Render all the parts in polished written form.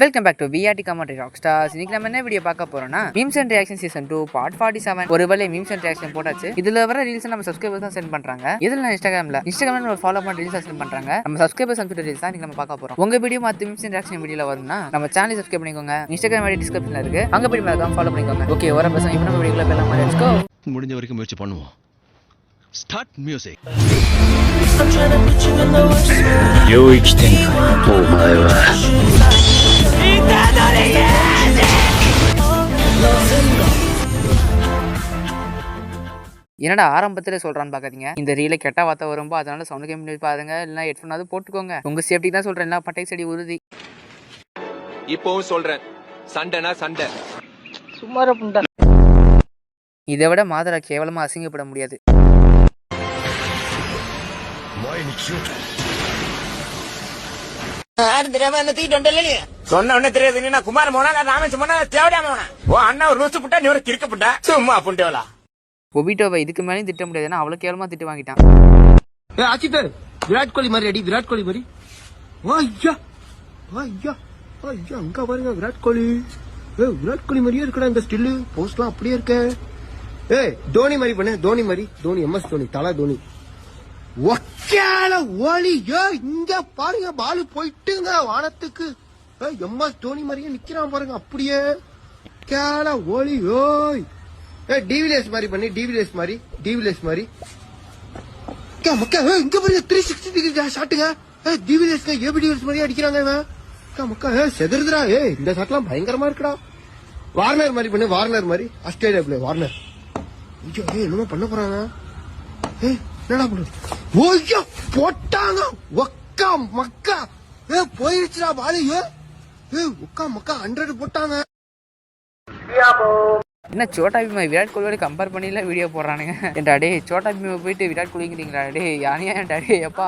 Welcome back to VRT commentary rockstars. இன்னைக்கு நம்ம என்ன வீடியோ பார்க்க போறோம்னா memes and reaction season 2 part 47. ஒருவேளை மீம்ஸ் அண்ட் ரியாக்ஷன் போட்டாச்சு. இதுல வர ரீல்ஸ் நம்ம சப்ஸ்கிரைபர்ஸ் தான் சென்ட் பண்றாங்க. இதுல இன்ஸ்டாகிராம்ல ஒரு ஃபாலோ பண்ண ரீல்ஸ் சென்ட் பண்றாங்க. நம்ம சப்ஸ்கிரைபர்ஸ் அனுப்பிட்ட ரீல்ஸ் தான் நம்ம பார்க்க போறோம். உங்க வீடியோ மத்த மீம்ஸ் அண்ட் ரியாக்ஷன் வீடியோல வரும்னா நம்ம சேனலை சப்ஸ்கிரைப் பண்ணிக்கோங்க. இன்ஸ்டாகிராம் ஐடி டிஸ்கிரிப்ஷன்ல இருக்கு, அங்க போய் மறக்காம ஃபாலோ பண்ணிக்கோங்க. ஓகே, ஒரு பசங்க இப்போ நம்ம வீடியோக்குள்ள போலாம். Let's go. முடிஞ்ச வரைக்கும் முயற்சி பண்ணுவோம். Start music. 領域展開。お前はஎன்னடா ஆரம்பத்துல சொல்றான்னு பாக்காதீங்க. இந்த ரீல கெட்ட வார்த்தை வரும்போ அதனால சவுண்ட் கம்மி பாருங்க, இல்லைன்னா ஹெட்ஃபோனாவது போட்டுக்கோங்க. உங்க சேஃப்டி தான் சொல்றேன், எல்லாம் பட்டை செடி உறுதி. இப்பவும் சொல்றேன், சண்டைனா சண்டை. சும்மார புண்டா. இதை விட மாதரா கேவலமா அசிங்கப்பட முடியாது. சொன்ன உடனே தெரியாது. குமார் போனா ராமேஷ் போனா தேவையான அண்ணா ஒரு ரோஸ் புட்டா நீ ஒரு கிறுக்க புட்டா சும்மா புண்டேவலா. ஒபிட்டோவை இதுக்கு மேலேயும் திட்ட முடியாது, ஏன்னா அவ்வளவு கேவலமா திட்டு வாங்கிட்டான். விராட் கோலி மாதிரி அடி, விராட் கோலி மாதிரி. ஐயா ஐயா ஐயா, அங்க பாருங்க விராட் கோலி. விராட் கோலி மாதிரியே இருக்கடா இந்த ஸ்டில்லு, போஸ்ட்லாம் அப்படியே இருக்க. தோனி மாதிரி பண்ணு, தோனி மாதிரி. தோனி, எம்எஸ் தோனி, தலா தோனி. ஒக்கால ஒலியோ இங்க பாருங்க, பாலு போயிட்டுங்க வானத்துக்கு. எம்எஸ் தோனி மாதிரியே நிக்கிறான் பாருங்க, அப்படியே கேல ஒலியோ. டிவிலியர்ஸ் மாதிரி பண்ணி, டிவிலியர்ஸ் மாதிரி, டிவிலியர்ஸ் மாதிரி. இங்க பாருங்க 360 டிகிரி ஷாட்டுங்க. டிவிலியர்ஸ் ஏபி டிவிலியர்ஸ் மாதிரி அடிக்கிறாங்க இவன். மக்கா செதுருதுரா. இந்த ஷாட்லாம் பயங்கரமா இருக்குடா. வார்னர் மாதிரி பண்ணு, வார்னர் மாதிரி. Australia play Warner. என்னமோ பண்ண போறாங்க. என்னடா பண்ணுது? ஓய்யா போட்டாங்க. ஒக்கா மக்கா போயிருச்சுடா பாலு. ஒக்கா மக்கா 100 போட்டாங்க. என்ன சோட்டா பீமா விராட் கோலியோட கம்பேர் பண்ணில வீடியோ போடுறானுங்க. என்டா டே சோட்டா பீமா போயிட்டு விராட் கோலிங்கிறீங்களா டே? யானையா ஏன்டா டே? எப்பா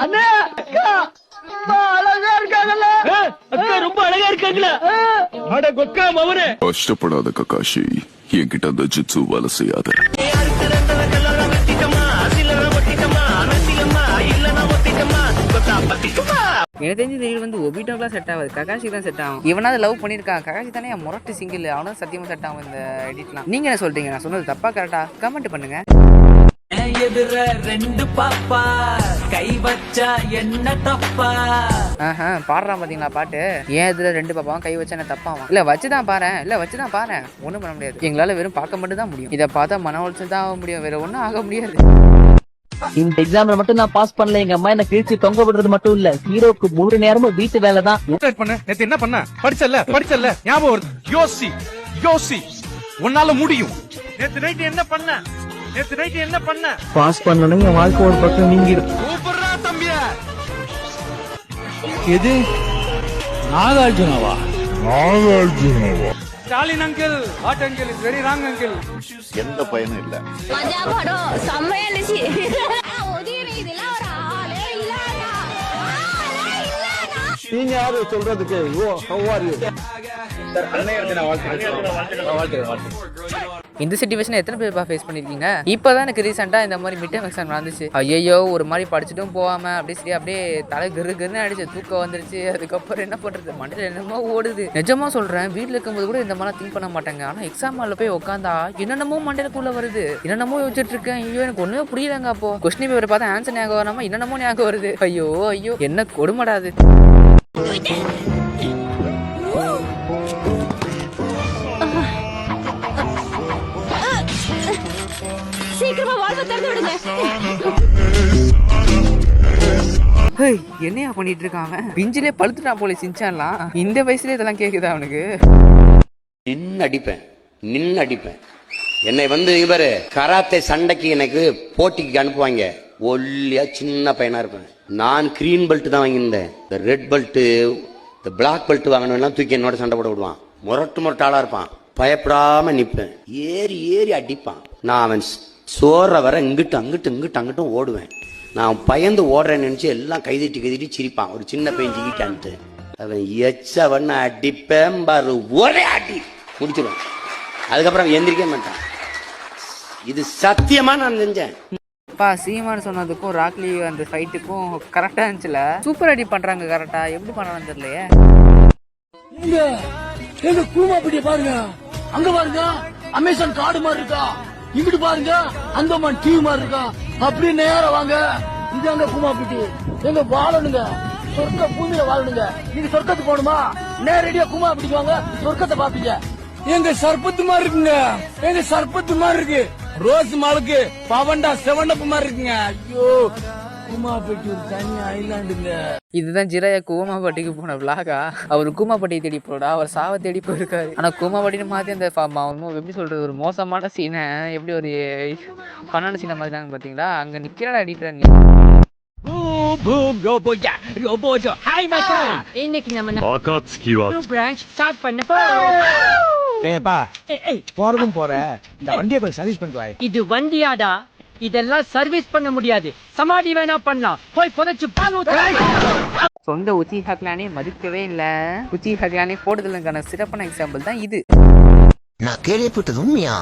அண்ணா அக்கா அழகா இருக்காங்கல்ல. அக்கா ரொம்ப அழகா இருக்காங்களா? அட கொக்கா மவனே. கஷ்டப்படாத ககாஷி, என்கிட்ட அந்த ஜிட்சு வேலை செய்யாத. எனக்கு தெரிஞ்ச இந்த வீடு வந்து ஒபிட்டோக்கெல்லாம் செட் ஆகாது, ககாஷி தான் செட் ஆகும். இவனாவது லவ் பண்ணிருக்கான். ககாஷி தானே முரட்டு சிங்கிள், அவனும் சத்தியமா செட் ஆகும் இந்த எடிட்லாம். நீங்க என்ன சொல்றீங்க? நான் சொன்னது தப்பா கரெக்டா? கமெண்ட் பண்ணுங்க. எதிர ரெண்டு பாப்பா கை வச்சா என்ன தப்பா? பாடுறான் பாத்தீங்களா பாட்டு? ஏன் எதிர ரெண்டு பாப்பாவும் கை வச்சா என்ன தப்பாவும்? இல்ல வச்சுதான் பாரு, இல்ல வச்சுதான் பாரு. ஒண்ணும் பண்ண முடியாது. எங்களால வெறும் பார்க்க மட்டும் தான் முடியும். இதை பார்த்தா மன உளைச்சல் தான் ஆக முடியும், வேற ஒன்னும் ஆக முடியாது. இந்த எக்ஸாம்ல மட்டும் நான் பாஸ் பண்ணல. எங்க அம்மா என்ன கிழிச்சு தொங்க விடுறது மட்டும் இல்ல, ஹீரோக்கு 3 நேரமும் வீட்டு வேலை தான். நேத்து என்ன பண்ண? படிச்சல்ல ஞாபகம் வருது. யோசி உன்னால முடியும். நேத்து நைட் என்ன பண்ண? பாஸ் பண்ணனும். என் வாழ்க்கை ஒரு பக்கம் நீங்கிடும். சூப்பரா தம்பியா. எது நாகார்ஜுனாவா? Stalin uncle, what uncle is very wrong uncle. எந்த பயனும் இல்ல. மஜா படம் செம்மையா இருந்துச்சு. ஒதிரி இதெல்லாம் ஒரு ஆளே இல்லடா. நீங்க யாரு சொல்றதுக்கு? How are you? இந்த சிச்சுவேஷன் எத்தனை பேர் ஃபேஸ் பண்ணிருக்கீங்க? இப்பதான் எனக்கு ரீசெண்டா இந்த மாதிரி மிட் டர்ம் எக்ஸாம் நடந்துச்சு. ஐயோ, ஒரு மாதிரி படிச்சுட்டும் போகாம அப்படியே தலை கருன்னு அடிச்சு தூக்கம் வந்துருச்சு. அதுக்கப்புறம் என்ன பண்றது, மண்டல என்னமோ ஓடுது. நிஜமா சொல்றேன், வீட்டுல இருக்கும்போது கூட இந்த மாதிரி திங்க் பண்ண மாட்டாங்க. ஆனா எக்ஸாம் ஹால்ல போய் உட்காந்தா என்னென்னமோ மண்டலுக்குள்ள வருது. என்னென்னமோ யோசிச்சுட்டு இருக்கேன். ஐயோ, எனக்கு ஒண்ணுமே புரியலங்க. அப்போ கொஸ்டின் பேப்பர் பார்த்தா ஆன்சர் ஞாபகம் வராம என்னென்னமோ ஞாபகம் வருது. ஐயோ என்ன கொடுமடாது. சீக்கிரமா வாழ்வை திறந்து விடுங்க. என்னையா பண்ணிட்டு இருக்காங்க? பிஞ்சிலே பழுத்துட்டான் போல சின்சான்லாம். இந்த வயசுல இதெல்லாம் கேக்குதா அவனுக்கு? நின்னு அடிப்பேன். என்னை வந்து இவரு கராத்தே சண்டைக்கு எனக்கு போட்டிக்கு அனுப்புவாங்க. ஒல்லியா சின்ன பையனா இருப்பேன். நான் கிரீன் பெல்ட் தான் வாங்கியிருந்தேன். இந்த ரெட் பெல்ட், இந்த பிளாக் பெல்ட் வாங்கணும் தூக்கி என்னோட சண்டை போட விடுவான். முரட்டு ஆளா இருப்பான். பயப்படாம நிப்பேன். ஏறி அடிப்பான். நான் அவன் சோற வர இங்கிட்டும் ஓடுவேன். நான் பயந்து ஓடுறேன்னு நினைச்சு எல்லாம் கைதிட்டு சிரிப்பான். ஒரு சின்ன பையன் ஜிகிட்டான்ட்டு அவன் எச்சவன் அடிப்பேன் பாரு, ஒரே அடி முடிச்சிருவான். அதுக்கப்புறம் எந்திரிக்க மாட்டான். இது சத்தியமா நான் செஞ்சேன். சீமான் சொன்னதுக்கும் ராக்லி அந்த ஃபைட்டுக்கும் கரெக்டா இருந்துச்சுல. சூப்பர் எடிட் பண்றாங்க கரெக்டா. எப்படி பண்றாங்கன்னு தெரியலையே. எங்க கூமாப்பட்டிய பாருங்க, அங்க பாருங்க அமேசான் காடு மாதிரி இருக்கா, இங்கிட்டு பாருங்க அந்தமான் டிவி மாதிரி இருக்கா. அப்படியே நேரம் வாங்க, இது அங்க கூமாப்பட்டி. எங்க வாழணுங்க, சொர்க்க பூமியில வாழணுங்க. நீங்க சொர்க்கத்துக்கு போகணுமா, நேரடியா கூமாப்பட்டிக்கு வாங்க, சொர்க்கத்தை பாப்பீங்க. எங்க சர்பத்து மாதிரி இருக்குங்க, எங்க சர்பத்து மாதிரி இருக்கு. ரோஸ் மாலுக்கு பவண்டா செவனப்பு மாதிரி இருக்குங்க. ஐயோ, கூமாப்பட்டி ஒரு தனி ஐலாண்டுங்க. இதுதான் ஜிரையா கூமாப்பட்டிக்கு போன விளாகா. அவர் கூமாப்பட்டியை தேடி போடா, அவர் சாவை தேடி போயிருக்காரு. ஆனா கூமாப்பட்டின்னு மாத்தி அந்த எப்படி சொல்றது, ஒரு மோசமான சீனை எப்படி ஒரு பண்ணான சீனை மாதிரி பாத்தீங்களா. அங்க நிக்கிறா எடிட்டர். இன்னைக்கு நம்ம போறதும் போற இந்த வண்டியை போய் சர்வீஸ் பண்ணுவாய். இது வண்டியாடா, இதெல்லாம் சர்வீஸ் பண்ண முடியாது. சமாதி வேணா பண்ணலாம், போய் புதைச்சு சொந்த உச்சி ஹக்லானே மதிக்கவே இல்ல. உச்சி ஹக்லானே போடுதலுக்கான சிறப்பான எக்ஸாம்பிள் தான் இது. நான் கேள்விப்பட்டது உண்மையா?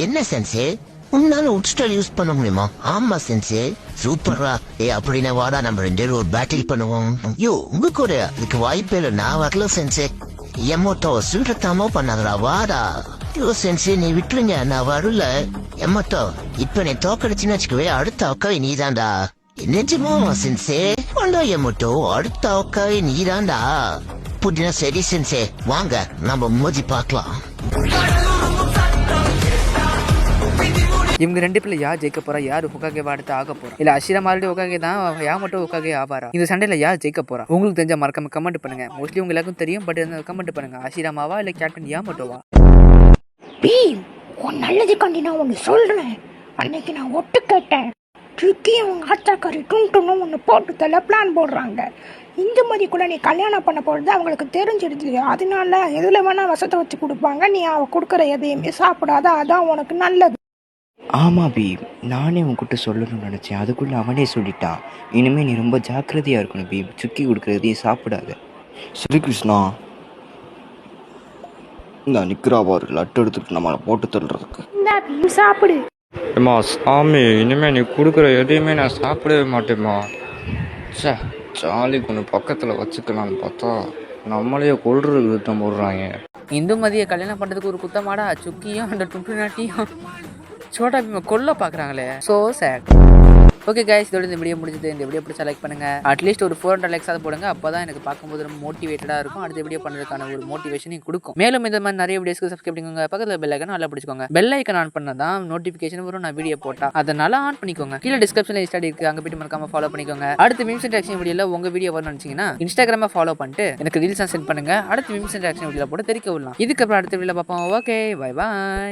என்ன சென்சே, உன்னால உட்ஸ்டால் யூஸ் பண்ண முடியுமா? ஆமா சென்சே, சூப்பரா. அப்படின்னா வாடா, நம்ம 2 பேரும் ஒரு பேட்டில் பண்ணுவோம். ஐயோ, உங்க கூட இதுக்கு வாய்ப்பே இல்லை. நான் வரல சென்சே. எம்மோட்டோ சுருட்டாமோ பண்ணாதடா, வாடா. ஐயோ சென்சே, நீ விட்டுருங்க, நான் வரல. எம்மோட்டோ, இப்ப நீ தோக்கடிச்சுன்னு வச்சுக்கவே, அடுத்த அக்காவை நீதான்டா. நிஜமா சென்சே? வாண்டா எம்மோட்டோ, அடுத்த அக்காவை நீதான்டா. புட்டினா சரி சென்சே, வாங்க நம்ம மோதி பார்க்கலாம். இவங்க 2 பேர்ல யார் ஜெயிக்க போறா, யார் ஹோகாகேவா அடுத்து ஆக போறா, இல்ல அஷிரா மறுபடியும் ஹோகாகே தான், யா மட்டும் ஹோகாகே ஆவாரா? இந்த சண்டையில யார் ஜெயிக்க போறா? உங்களுக்கு தெரிஞ்ச மறக்காம கமெண்ட் பண்ணுங்க. மோஸ்ட்லி உங்க எல்லாருக்கும் தெரியும், பட் கமெண்ட் பண்ணுங்க. அஷிராமாவா இல்ல கேப்டன் யா மட்டுவா? பீம், உன் நல்லதுக்காண்டி நான் ஒன்று சொல்றேன். அன்னைக்கு நான் ஒட்டு கேட்டேன். ட்ரிக்கி அவங்க ஆச்சாக்காரி டுன்ட்டுன்னு ஒன்று போட்டு தள்ள பிளான் போடுறாங்க. இந்த மாதிரி கூட நீ கல்யாணம் பண்ண போகிறது அவங்களுக்கு தெரிஞ்சிடுது. அதனால எதில் வேணா வசத்தை வச்சு கொடுப்பாங்க. நீ அவ கொடுக்குற எதையுமே சாப்பிடாத, அதான் உனக்கு நல்லது. ஆமா பீம், நானே உன்கிட்ட சொல்லணும்னு நினச்சேன், அதுக்குள்ளே அவனே சொல்லிட்டான். இனிமேல் நீ ரொம்ப ஜாக்கிரதையாக இருக்கணும் பீம். சுக்கி கொடுக்குறதையும் சாப்பிடாத. சரி கிருஷ்ணா, இந்த நிக்கிறா பாரு, லட்டு எடுத்துட்டு நம்மளை போட்டு தள்ளுறதுக்கு. இந்த பீம் சாப்பிடு. ஏம்மா சாமி, இனிமேல் நீ கொடுக்குற எதையுமே நான் சாப்பிடவே மாட்டேம்மா. சே, ஜாலிக்கு ஒன்று பக்கத்தில் வச்சுக்கலான்னு பார்த்தா நம்மளையே கொள்றதுக்கு யுத்தம் போடுறாங்க. இந்துமதியை கல்யாணம் பண்றதுக்கு ஒரு குத்தமாடா. சுக்கியும் அந்த டுண்டு நாட்டியும் சோட்டா பீமை கொல்ல பாக்குறாங்களே. So sad. ஓகே கைஸ், இதோட இந்த வீடியோ முடிஞ்சது. இந்த வீடியோ பிடிச்சா லைக் பண்ணுங்க. அட்லீஸ்ட் ஒரு 400 லைக்ஸ் அதை போடுங்க. அப்பதான் எனக்கு பார்க்கும்போது ரொம்ப மோட்டிவேட்டடா இருக்கும். அடுத்த வீடியோ பண்றதுக்கான ஒரு மோட்டிவேஷனையும் கொடுக்கும். மேலும் இந்த மாதிரி நிறைய வீடியோஸ்க்கு சப்ஸ்கிரைப் பண்ணிக்கோங்க. பக்கத்துல பெல் ஐக்கான் நல்லா பிடிச்சிக்கோங்க. பெல் ஐக்கான் ஆன் பண்ணாதான் நோட்டிபிகேஷன் வரும் நான் வீடியோ போட்டா. அதனால ஆன் பண்ணிக்கோங்க. கீழே டிஸ்கிரிப்ஷன்ல இன்ஸ்டா இருக்கு, அங்க போய்ட்டு மறக்காம ஃபாலோ பண்ணிக்கோங்க. அடுத்த மீம்ஸ் அண்ட் ஆக்ஷன் வீடியோல உங்க வீடியோ வரணும்னு நினைச்சீங்கன்னா இன்ஸ்டாகிராம ஃபாலோ பண்ணிட்டு எனக்கு ரீல்ஸ் சென்ட் பண்ணுங்க. அடுத்த மீம்ஸ் அண்ட் ஆக்ஷன் வீடியோல போட்டு தெரிவிக்க விடலாம். இதுக்கப்புறம் அடுத்த வீடியோல பார்ப்போம். Okay, bye bye.